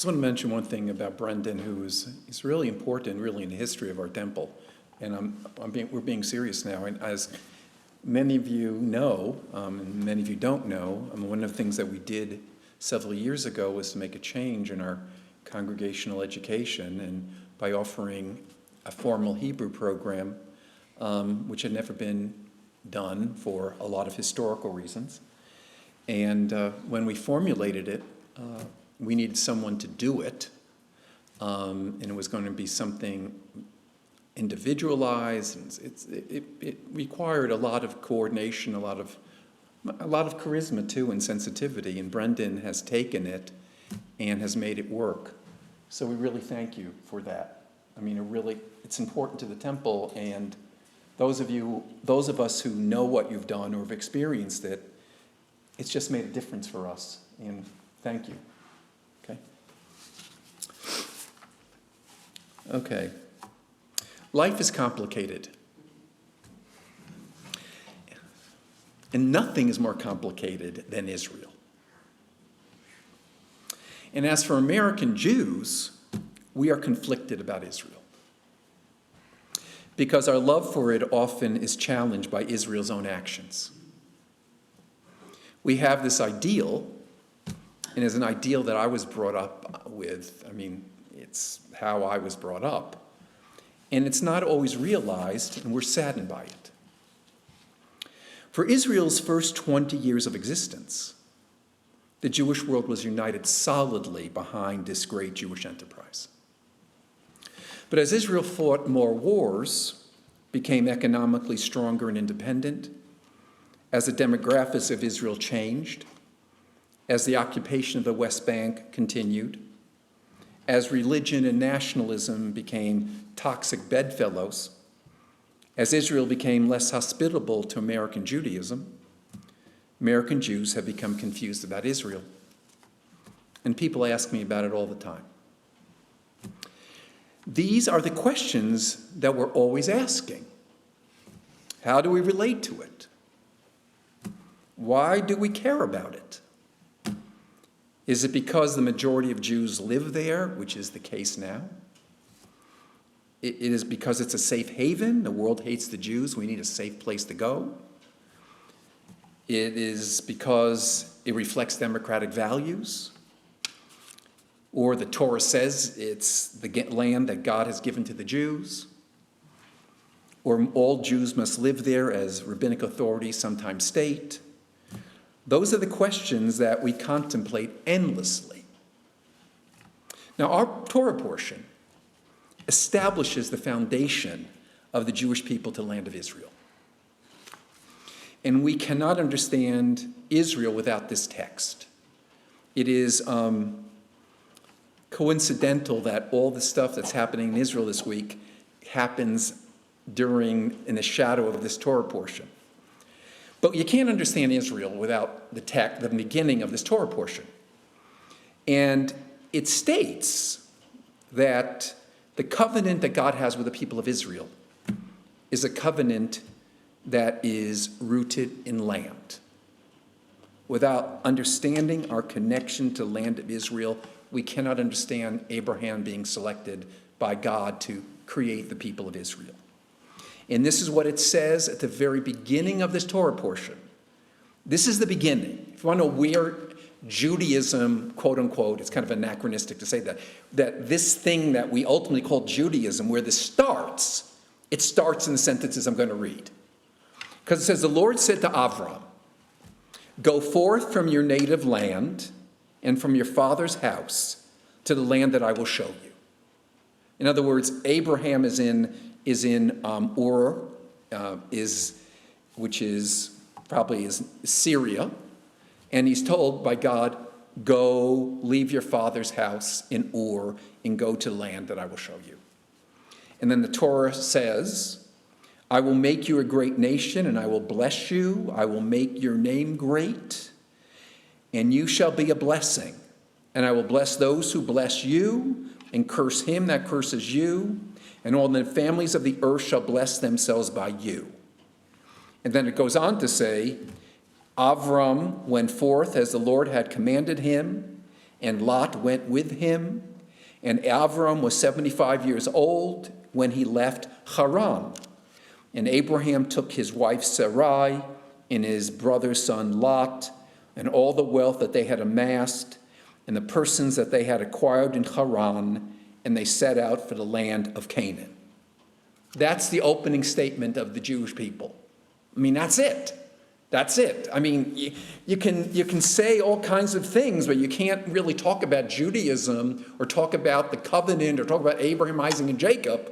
just want to mention one thing about Brendan, who is really important, really in the history of our temple. And we're being serious now. And as many of you know, and many of you don't know, one of the things that we did several years ago was to make a change in our congregational education, and by offering a formal Hebrew program, which had never been done for a lot of historical reasons. And when we formulated it, we needed someone to do it, and it was going to be something individualized, and it required a lot of coordination, a lot of charisma too, and sensitivity. And Brendan has taken it and has made it work. So we really thank you for that. I mean, it's important to the temple, and those of us who know what you've done or have experienced it, it's just made a difference for us. And thank you. Okay. Life is complicated. And nothing is more complicated than Israel. And as for American Jews, we are conflicted about Israel, because our love for it often is challenged by Israel's own actions. We have this ideal, and it's an ideal that I was brought up with. It's how I was brought up. And it's not always realized, and we're saddened by it. For Israel's first 20 years of existence, the Jewish world was united solidly behind this great Jewish enterprise. But as Israel fought more wars, became economically stronger and independent, as the demographics of Israel changed, as the occupation of the West Bank continued, as religion and nationalism became toxic bedfellows, as Israel became less hospitable to American Judaism, American Jews have become confused about Israel. And people ask me about it all the time. These are the questions that we're always asking. How do we relate to it? Why do we care about it? Is it because the majority of Jews live there, which is the case now? It is because it's a safe haven. The world hates the Jews. We need a safe place to go. It is because it reflects democratic values. Or the Torah says it's the land that God has given to the Jews. Or all Jews must live there as rabbinic authority sometimes state. Those are the questions that we contemplate endlessly. Now, our Torah portion establishes the foundation of the Jewish people to the land of Israel. And we cannot understand Israel without this text. It is coincidental that all the stuff that's happening in Israel this week happens in the shadow of this Torah portion. But you can't understand Israel without the beginning of this Torah portion. And it states that the covenant that God has with the people of Israel is a covenant that is rooted in land. Without understanding our connection to the land of Israel, we cannot understand Abraham being selected by God to create the people of Israel. And this is what it says at the very beginning of this Torah portion. This is the beginning. If you want to know where Judaism, quote unquote, it's kind of anachronistic to say that this thing that we ultimately call Judaism, where this starts, it starts in the sentences I'm going to read. Because it says, the Lord said to Avram, go forth from your native land and from your father's house to the land that I will show you. In other words, Abraham is in Ur, which is probably Syria, and he's told by God, go leave your father's house in Ur and go to the land that I will show you. And then the Torah says, I will make you a great nation, and I will bless you. I will make your name great, and you shall be a blessing. And I will bless those who bless you, and curse him that curses you. And all the families of the earth shall bless themselves by you. And then it goes on to say, Avram went forth as the Lord had commanded him, and Lot went with him. And Avram was 75 years old when he left Haran. And Abraham took his wife Sarai and his brother's son Lot and all the wealth that they had amassed and the persons that they had acquired in Haran, and they set out for the land of Canaan. That's the opening statement of the Jewish people. I mean, that's it. That's it. I mean, you can say all kinds of things, but you can't really talk about Judaism or talk about the covenant or talk about Abraham, Isaac, and Jacob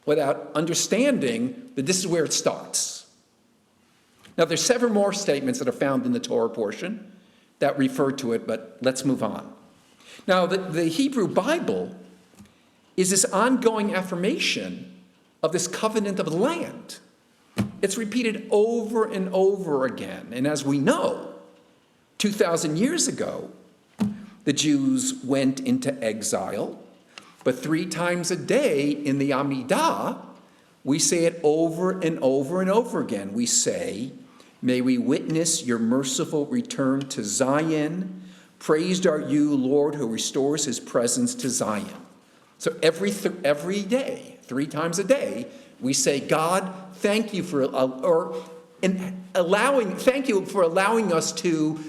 without understanding that this is where it starts. Now, there's several more statements that are found in the Torah portion that refer to it, but let's move on. Now, the Hebrew Bible is this ongoing affirmation of this covenant of the land. It's repeated over and over again. And as we know, 2,000 years ago, the Jews went into exile, but 3 times a day in the Amidah, we say it over and over and over again. We say, "May we witness your merciful return to Zion. Praised are you, Lord, who restores his presence to Zion." So every day, 3 times a day, we say, "God, thank you for allowing us to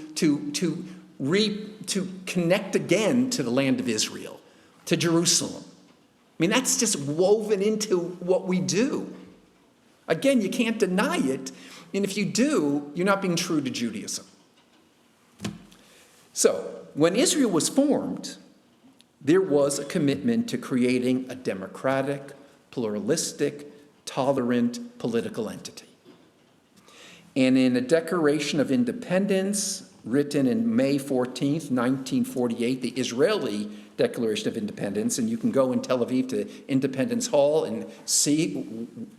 connect again to the land of Israel, to Jerusalem." I mean, that's just woven into what we do. Again, you can't deny it, and if you do, you're not being true to Judaism. So, when Israel was formed, there was a commitment to creating a democratic, pluralistic, tolerant political entity. And in a Declaration of Independence, written in May 14th, 1948, the Israeli Declaration of Independence, and you can go in Tel Aviv to Independence Hall and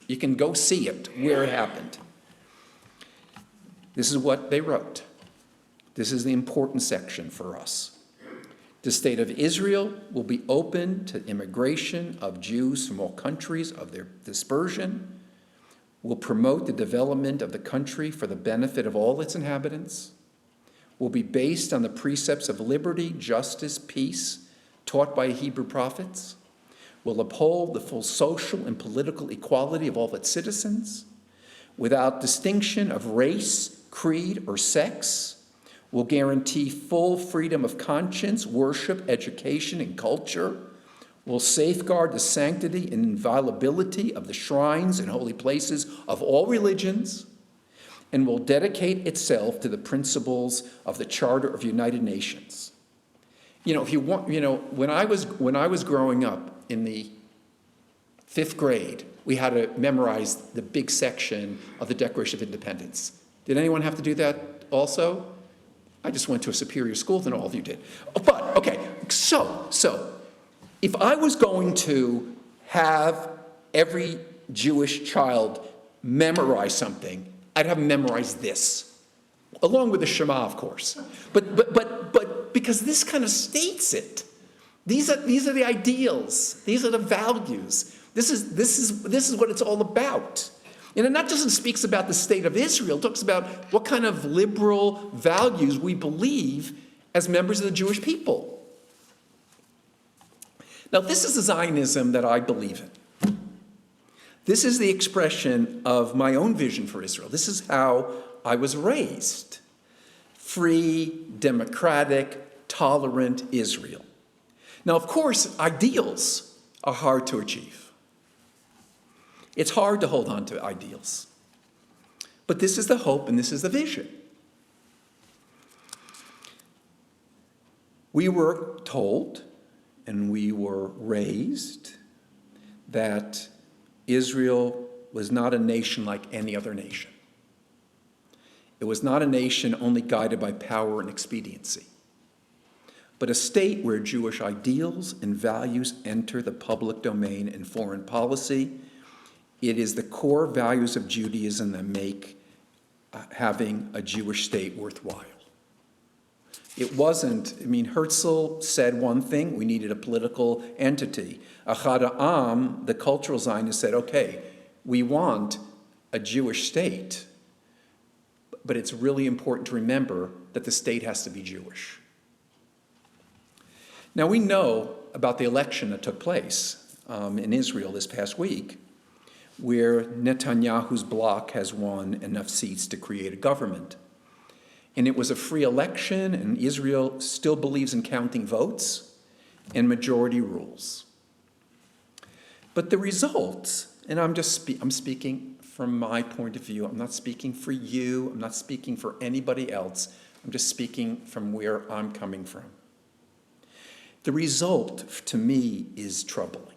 you can go see it, where it happened. This is what they wrote. This is the important section for us. The state of Israel will be open to immigration of Jews from all countries of their dispersion, will promote the development of the country for the benefit of all its inhabitants, will be based on the precepts of liberty, justice, peace, taught by Hebrew prophets, will uphold the full social and political equality of all its citizens, without distinction of race, creed, or sex, will guarantee full freedom of conscience, worship, education, and culture, will safeguard the sanctity and inviolability of the shrines and holy places of all religions, and will dedicate itself to the principles of the Charter of United Nations. If you want, when I was growing up in the 5th grade, we had to memorize the big section of the Declaration of Independence. Did anyone have to do that also? I just went to a superior school than all of you did. But, okay, so if I was going to have every Jewish child memorize something, I'd have them memorize this, along with the Shema, of course. But because this kind of states it. These are the ideals. These are the values. This is what it's all about. And it not just speaks about the state of Israel, it talks about what kind of liberal values we believe as members of the Jewish people. Now, this is the Zionism that I believe in. This is the expression of my own vision for Israel. This is how I was raised. Free, democratic, tolerant Israel. Now, of course, ideals are hard to achieve. It's hard to hold on to ideals. But this is the hope and this is the vision. We were told and we were raised that Israel was not a nation like any other nation. It was not a nation only guided by power and expediency, but a state where Jewish ideals and values enter the public domain and foreign policy. It is the core values of Judaism that make having a Jewish state worthwhile. It wasn't, Herzl said one thing, we needed a political entity. Achad Ha'am, the cultural Zionists, said, okay, we want a Jewish state, but it's really important to remember that the state has to be Jewish. Now, we know about the election that took place in Israel this past week, where Netanyahu's bloc has won enough seats to create a government. And it was a free election, and Israel still believes in counting votes and majority rules. But the results, and I'm speaking from my point of view, I'm not speaking for you, I'm not speaking for anybody else, I'm just speaking from where I'm coming from. The result, to me, is troubling.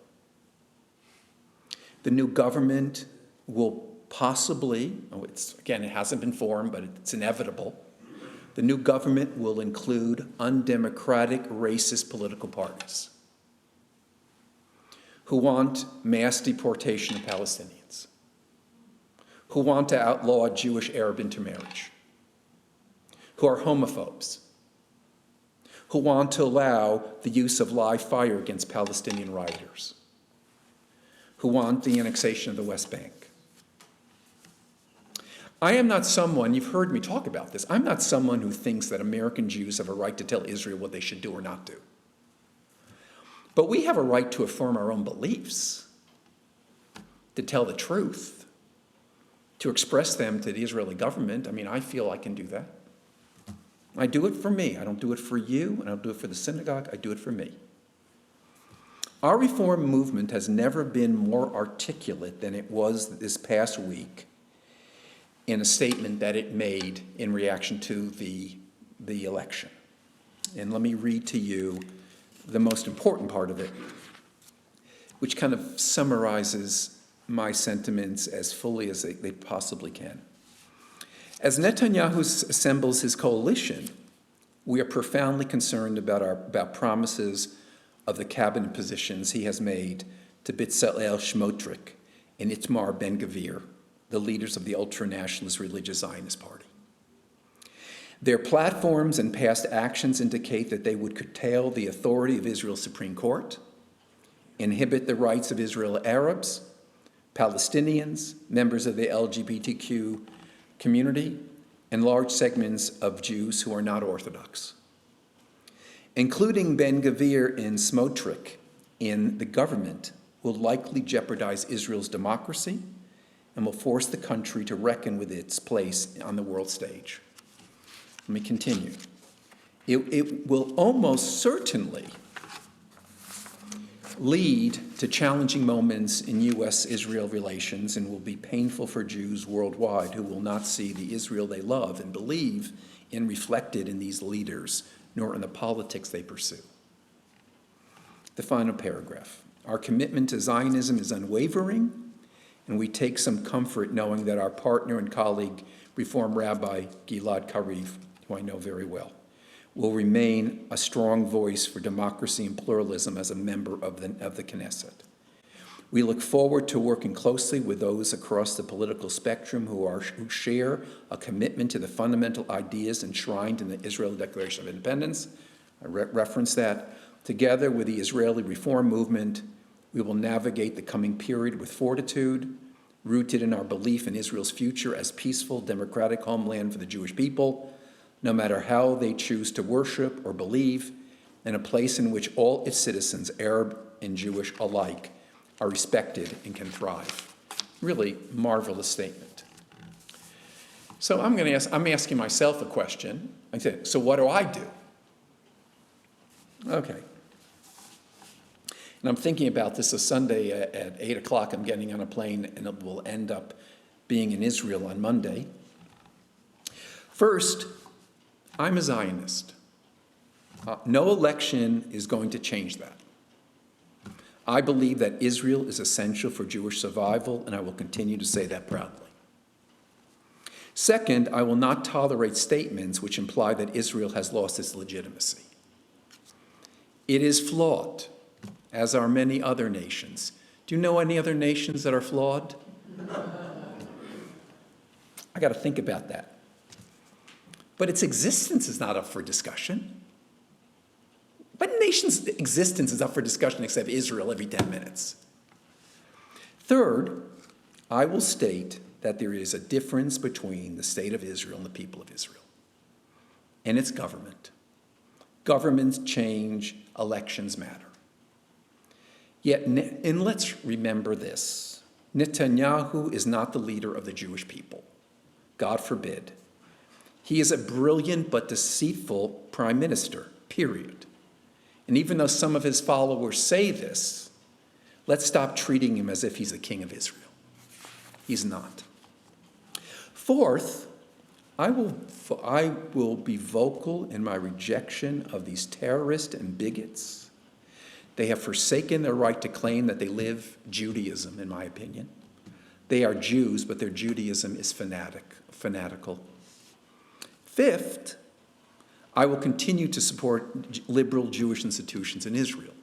The new government will possibly, it hasn't been formed, but it's inevitable. The new government will include undemocratic, racist political parties who want mass deportation of Palestinians, who want to outlaw Jewish-Arab intermarriage, who are homophobes, who want to allow the use of live fire against Palestinian rioters, who want the annexation of the West Bank. I am not someone, you've heard me talk about this, I'm not someone who thinks that American Jews have a right to tell Israel what they should do or not do. But we have a right to affirm our own beliefs, to tell the truth, to express them to the Israeli government. I mean, I feel I can do that. I do it for me. I don't do it for you, and I don't do it for the synagogue. I do it for me. Our reform movement has never been more articulate than it was this past week in a statement that it made in reaction to the election. And let me read to you the most important part of it, which kind of summarizes my sentiments as fully as they possibly can. As Netanyahu assembles his coalition, we are profoundly concerned about promises of the cabinet positions he has made to Bezalel Smotrich and Itamar Ben-Gvir, the leaders of the ultra-nationalist religious Zionist party. Their platforms and past actions indicate that they would curtail the authority of Israel's Supreme Court, inhibit the rights of Israeli Arabs, Palestinians, members of the LGBTQ community, and large segments of Jews who are not Orthodox. Including Ben-Gvir and Smotrich in the government will likely jeopardize Israel's democracy and will force the country to reckon with its place on the world stage. Let me continue. It will almost certainly lead to challenging moments in U.S.-Israel relations and will be painful for Jews worldwide who will not see the Israel they love and believe in reflected in these leaders, nor in the politics they pursue. The final paragraph. Our commitment to Zionism is unwavering, and we take some comfort knowing that our partner and colleague, Reform Rabbi Gilad Kariv, who I know very well, will remain a strong voice for democracy and pluralism as a member of the Knesset. We look forward to working closely with those across the political spectrum who share a commitment to the fundamental ideas enshrined in the Israeli Declaration of Independence. I reference that. Together with the Israeli reform movement, we will navigate the coming period with fortitude, rooted in our belief in Israel's future as peaceful, democratic homeland for the Jewish people, no matter how they choose to worship or believe, and a place in which all its citizens, Arab and Jewish alike, are respected and can thrive. Really marvelous statement. So I'm asking myself a question. I say, so what do I do? Okay. And I'm thinking about this a Sunday at 8 o'clock. I'm getting on a plane, and it will end up being in Israel on Monday. First, I'm a Zionist. No election is going to change that. I believe that Israel is essential for Jewish survival, and I will continue to say that proudly. Second, I will not tolerate statements which imply that Israel has lost its legitimacy. It is flawed, as are many other nations. Do you know any other nations that are flawed? I got to think about that. But its existence is not up for discussion. What nation's existence is up for discussion except Israel every 10 minutes? Third, I will state that there is a difference between the state of Israel and the people of Israel and its government. Governments change elections matter. Yet, and let's remember this, Netanyahu is not the leader of the Jewish people. God forbid. He is a brilliant but deceitful prime minister, period. And even though some of his followers say this, let's stop treating him as if he's the king of Israel. He's not. Fourth, I will be vocal in my rejection of these terrorists and bigots. They have forsaken their right to claim that they live Judaism, in my opinion. They are Jews, but their Judaism is fanatical. Fifth, I will continue to support liberal Jewish institutions in Israel.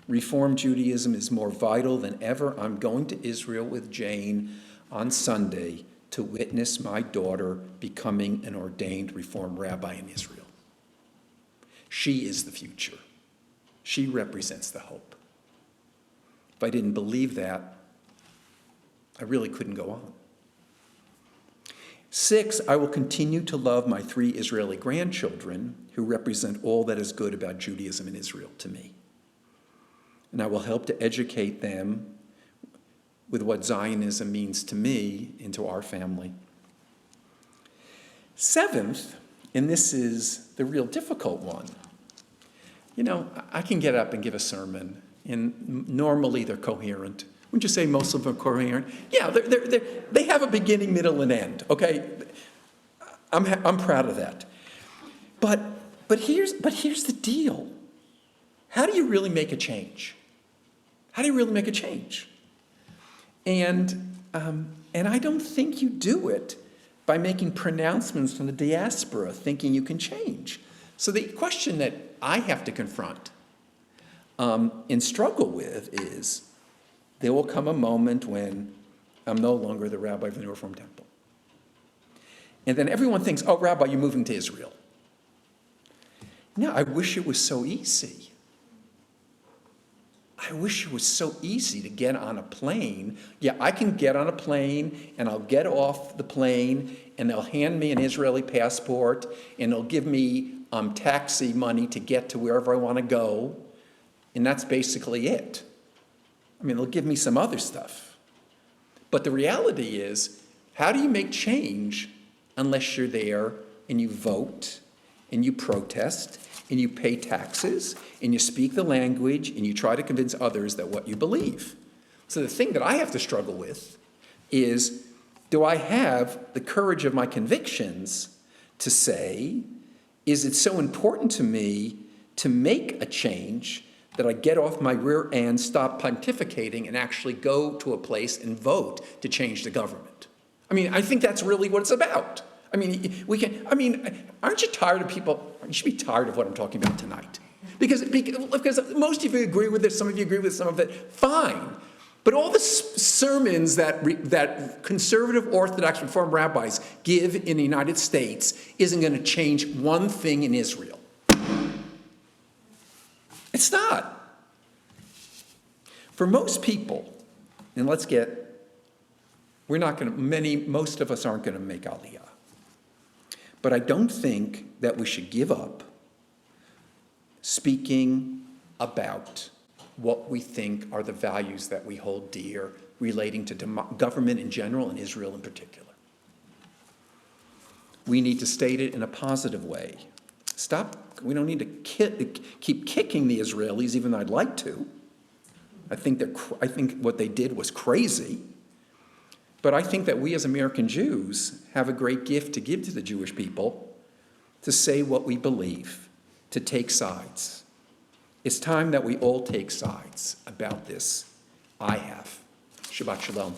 Reform Judaism is more vital than ever. I'm going to Israel with Jane on Sunday to witness my daughter becoming an ordained Reform rabbi in Israel. She is the future. She represents the hope. If I didn't believe that, I really couldn't go on. 6, I will continue to love my 3 Israeli grandchildren who represent all that is good about Judaism in Israel to me. And I will help to educate them with what Zionism means to me and to our family. 7th, and this is the real difficult one. You know, I can get up and give a sermon, and normally they're coherent. Wouldn't you say most of them are coherent? Yeah, they have a beginning, middle, and end, okay? I'm proud of that. But here's the deal. How do you really make a change? How do you really make a change? And I don't think you do it by making pronouncements from the diaspora thinking you can change. So the question that I have to confront and struggle with is, there will come a moment when I'm no longer the rabbi of the New Reform Temple. And then everyone thinks, oh, Rabbi, you're moving to Israel. Now, I wish it was so easy. I wish it was so easy to get on a plane. Yeah, I can get on a plane, and I'll get off the plane, and they'll hand me an Israeli passport, and they'll give me taxi money to get to wherever I want to go, and that's basically it. I mean, they'll give me some other stuff. But the reality is, how do you make change unless you're there and you vote and you protest and you pay taxes and you speak the language and you try to convince others that what you believe? So the thing that I have to struggle with is, do I have the courage of my convictions to say, is it so important to me to make a change that I get off my rear end, stop pontificating, and actually go to a place and vote to change the government? I mean, I think that's really what it's about. I mean, aren't you tired of people? You should be tired of what I'm talking about tonight. Because most of you agree with it, some of you agree with some of it, fine. But all the sermons that conservative Orthodox Reform rabbis give in the United States isn't going to change one thing in Israel. It's not. For most people, and most of us aren't going to make Aliyah. But I don't think that we should give up speaking about what we think are the values that we hold dear relating to government in general and Israel in particular. We need to state it in a positive way. We don't need to keep kicking the Israelis, even though I'd like to. I think what they did was crazy. But I think that we as American Jews have a great gift to give to the Jewish people, to say what we believe, to take sides. It's time that we all take sides about this. I have. Shabbat Shalom.